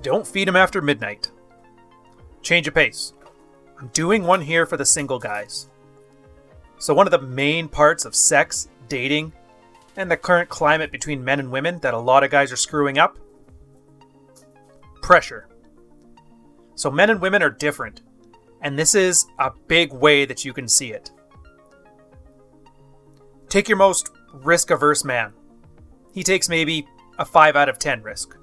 Don't feed him after midnight. Change of pace. I'm doing one here for the single guys. So one of the main parts of sex, dating, and the current climate between men and women that a lot of guys are screwing up? Pressure. So men and women are different, and this is a big way that you can see it. Take your most risk-averse man. He takes maybe a 5 out of 10 risk.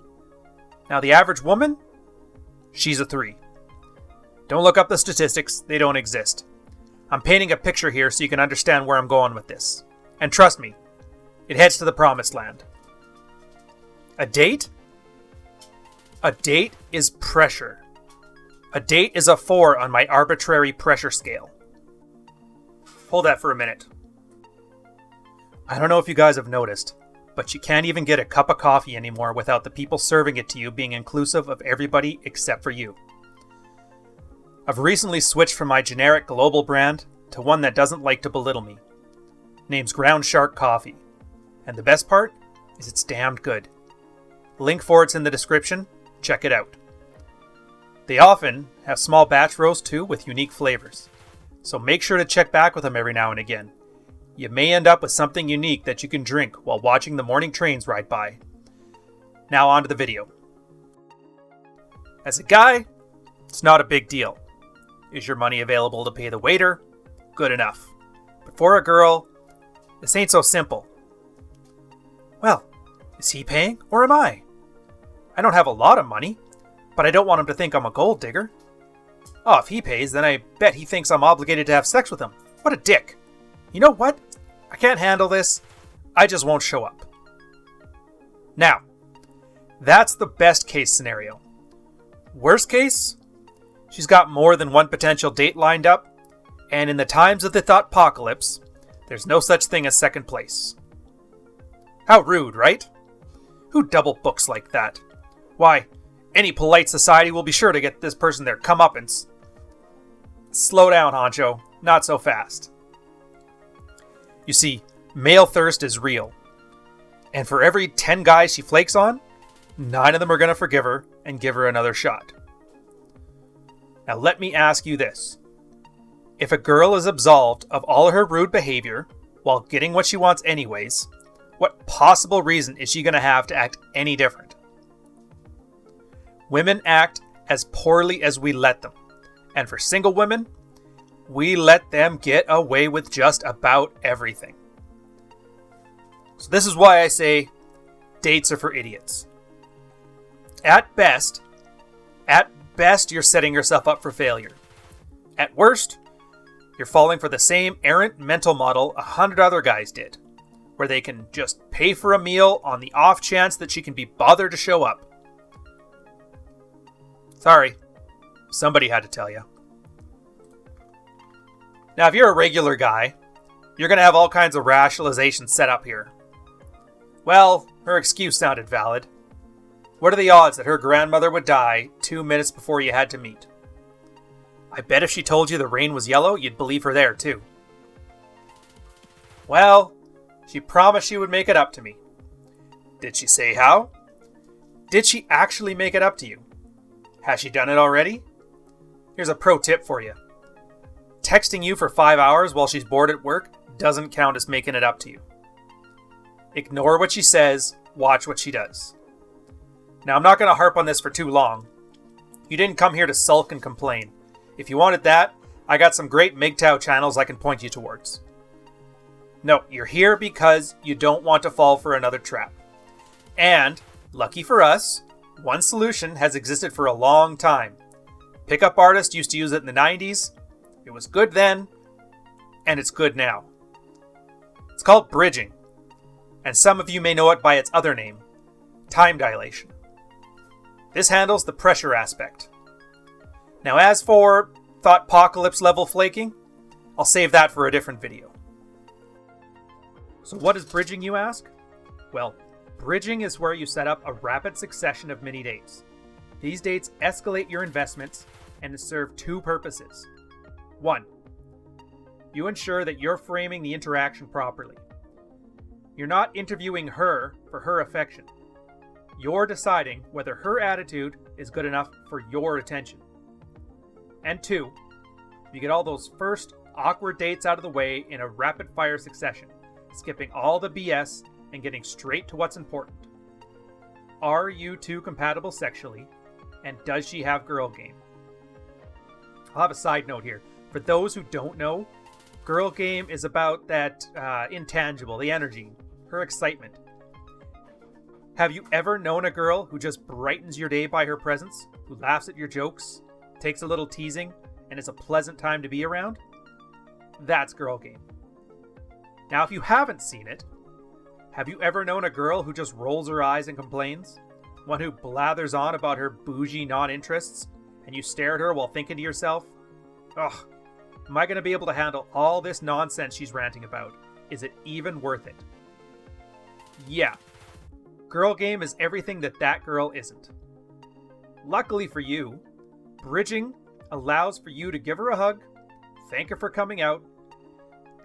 Now the average woman? She's a 3. Don't look up the statistics, they don't exist. I'm painting a picture here so you can understand where I'm going with this. And trust me, it heads to the promised land. A date? A date is pressure. A date is a 4 on my arbitrary pressure scale. Hold that for a minute. I don't know if you guys have noticed, but you can't even get a cup of coffee anymore without the people serving it to you being inclusive of everybody except for you. I've recently switched from my generic global brand to one that doesn't like to belittle me. Name's Ground Shark Coffee. And the best part is it's damned good. Link for it's in the description. Check it out. They often have small batch roast too with unique flavors. So make sure to check back with them every now and again. You may end up with something unique that you can drink while watching the morning trains ride by. Now on to the video. As a guy, it's not a big deal. Is your money available to pay the waiter? Good enough. But for a girl, this ain't so simple. Well, is he paying or am I? I don't have a lot of money, but I don't want him to think I'm a gold digger. Oh, if he pays, then I bet he thinks I'm obligated to have sex with him. What a dick. You know what? I can't handle this. I just won't show up. Now, that's the best case scenario. Worst case? She's got more than one potential date lined up, and in the times of the thoughtpocalypse, there's no such thing as second place. How rude, right? Who double books like that? Why, any polite society will be sure to get this person their comeuppance. Slow down, Honcho. Not so fast. You see, male thirst is real. And for every 10 guys she flakes on, 9 of them are going to forgive her and give her another shot. Now let me ask you this. If a girl is absolved of all her rude behavior while getting what she wants anyways, what possible reason is she going to have to act any different? Women act as poorly as we let them. And for single women, we let them get away with just about everything. So this is why I say dates are for idiots. At best, you're setting yourself up for failure. At worst, you're falling for the same errant mental model 100 other guys did, where they can just pay for a meal on the off chance that she can be bothered to show up. Sorry, somebody had to tell you. Now, if you're a regular guy, you're going to have all kinds of rationalizations set up here. Well, her excuse sounded valid. What are the odds that her grandmother would die 2 minutes before you had to meet? I bet if she told you the rain was yellow, you'd believe her there too. Well, she promised she would make it up to me. Did she say how? Did she actually make it up to you? Has she done it already? Here's a pro tip for you. Texting you for 5 hours while she's bored at work doesn't count as making it up to you. Ignore what she says, watch what she does. Now, I'm not going to harp on this for too long. You didn't come here to sulk and complain. If you wanted that, I got some great MGTOW channels I can point you towards. No, you're here because you don't want to fall for another trap. And, lucky for us, one solution has existed for a long time. Pickup artists used to use it in the 90s. It was good then, and it's good now. It's called bridging, and some of you may know it by its other name, time dilation. This handles the pressure aspect. Now, as for thoughtpocalypse level flaking, I'll save that for a different video. So what is bridging, you ask? Well, bridging is where you set up a rapid succession of mini dates. These dates escalate your investments and serve 2 purposes. 1. You ensure that you're framing the interaction properly. You're not interviewing her for her affection. You're deciding whether her attitude is good enough for your attention. And 2, you get all those first awkward dates out of the way in a rapid-fire succession, skipping all the BS and getting straight to what's important. Are you two compatible sexually, and does she have girl game? I'll have a side note here. For those who don't know, girl game is about that intangible, the energy, her excitement. Have you ever known a girl who just brightens your day by her presence, who laughs at your jokes, takes a little teasing, and is a pleasant time to be around? That's girl game. Now, if you haven't seen it, have you ever known a girl who just rolls her eyes and complains? One who blathers on about her bougie non-interests, and you stare at her while thinking to yourself, ugh, am I going to be able to handle all this nonsense she's ranting about? Is it even worth it? Yeah. Girl game is everything that girl isn't. Luckily for you, bridging allows for you to give her a hug, thank her for coming out,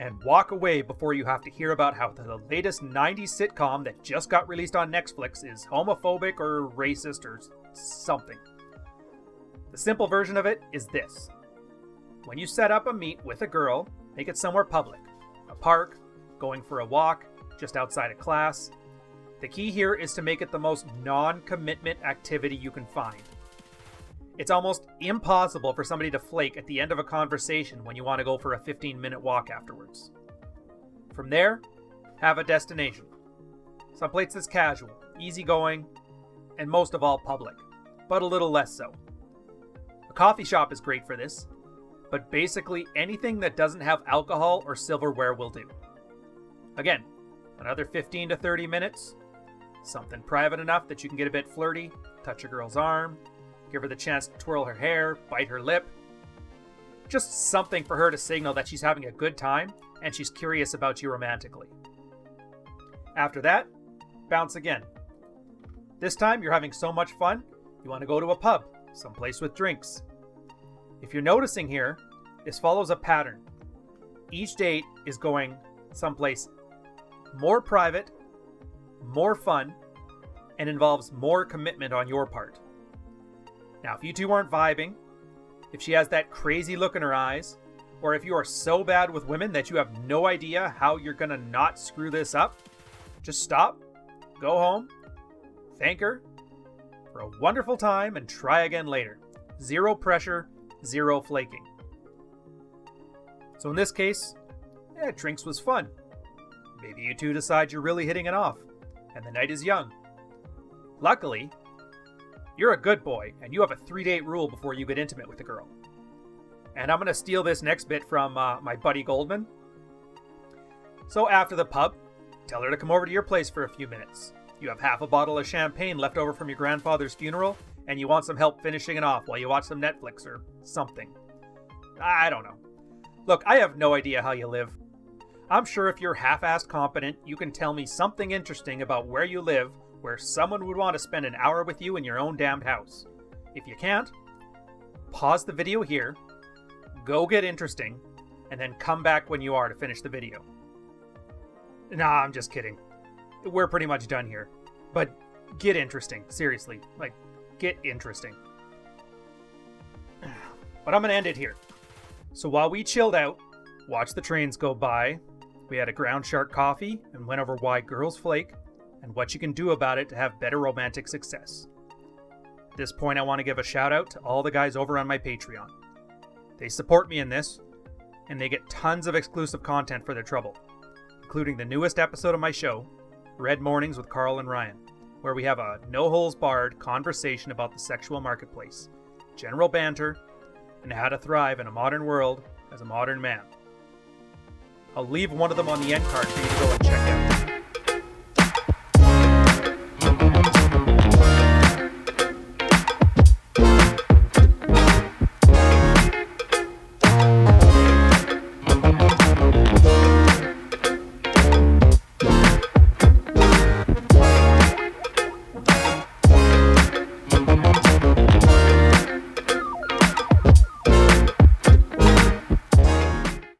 and walk away before you have to hear about how the latest 90s sitcom that just got released on Netflix is homophobic or racist or something. The simple version of it is this. When you set up a meet with a girl, make it somewhere public. A park, going for a walk, just outside of class. The key here is to make it the most non-commitment activity you can find. It's almost impossible for somebody to flake at the end of a conversation when you want to go for a 15-minute walk afterwards. From there, have a destination. Someplace that's casual, easygoing, and most of all public, but a little less so. A coffee shop is great for this, but basically anything that doesn't have alcohol or silverware will do. Again, another 15 to 30 minutes, something private enough that you can get a bit flirty, touch a girl's arm, give her the chance to twirl her hair, bite her lip. Just something for her to signal that she's having a good time and she's curious about you romantically. After that, bounce again. This time you're having so much fun, you want to go to a pub, someplace with drinks. If you're noticing here, this follows a pattern. Each date is going someplace more private, more fun, and involves more commitment on your part. Now, if you two aren't vibing, if she has that crazy look in her eyes, or if you are so bad with women that you have no idea how you're gonna not screw this up, just stop, go home, thank her for a wonderful time, and try again later. Zero pressure, zero flaking. So in this case, drinks was fun. Maybe you two decide you're really hitting it off, and the night is young. Luckily, you're a good boy, and you have a 3-date rule before you get intimate with a girl. And I'm going to steal this next bit from my buddy Goldman. So after the pub, tell her to come over to your place for a few minutes. You have half a bottle of champagne left over from your grandfather's funeral, and you want some help finishing it off while you watch some Netflix or something. I don't know. Look, I have no idea how you live. I'm sure if you're half-assed competent, you can tell me something interesting about where you live, where someone would want to spend an hour with you in your own damned house. If you can't, pause the video here, go get interesting, and then come back when you are to finish the video. Nah, I'm just kidding. We're pretty much done here. But get interesting, seriously. Like, get interesting. But I'm going to end it here. So while we chilled out, watched the trains go by, we had a ground shark coffee, and went over why girls flake, and what you can do about it to have better romantic success. At this point, I want to give a shout out to all the guys over on my Patreon. They support me in this, and they get tons of exclusive content for their trouble, including the newest episode of my show, Red Mornings with Carl and Rian, where we have a no-holds-barred conversation about the sexual marketplace, general banter, and how to thrive in a modern world as a modern man. I'll leave one of them on the end card for you to go and check out.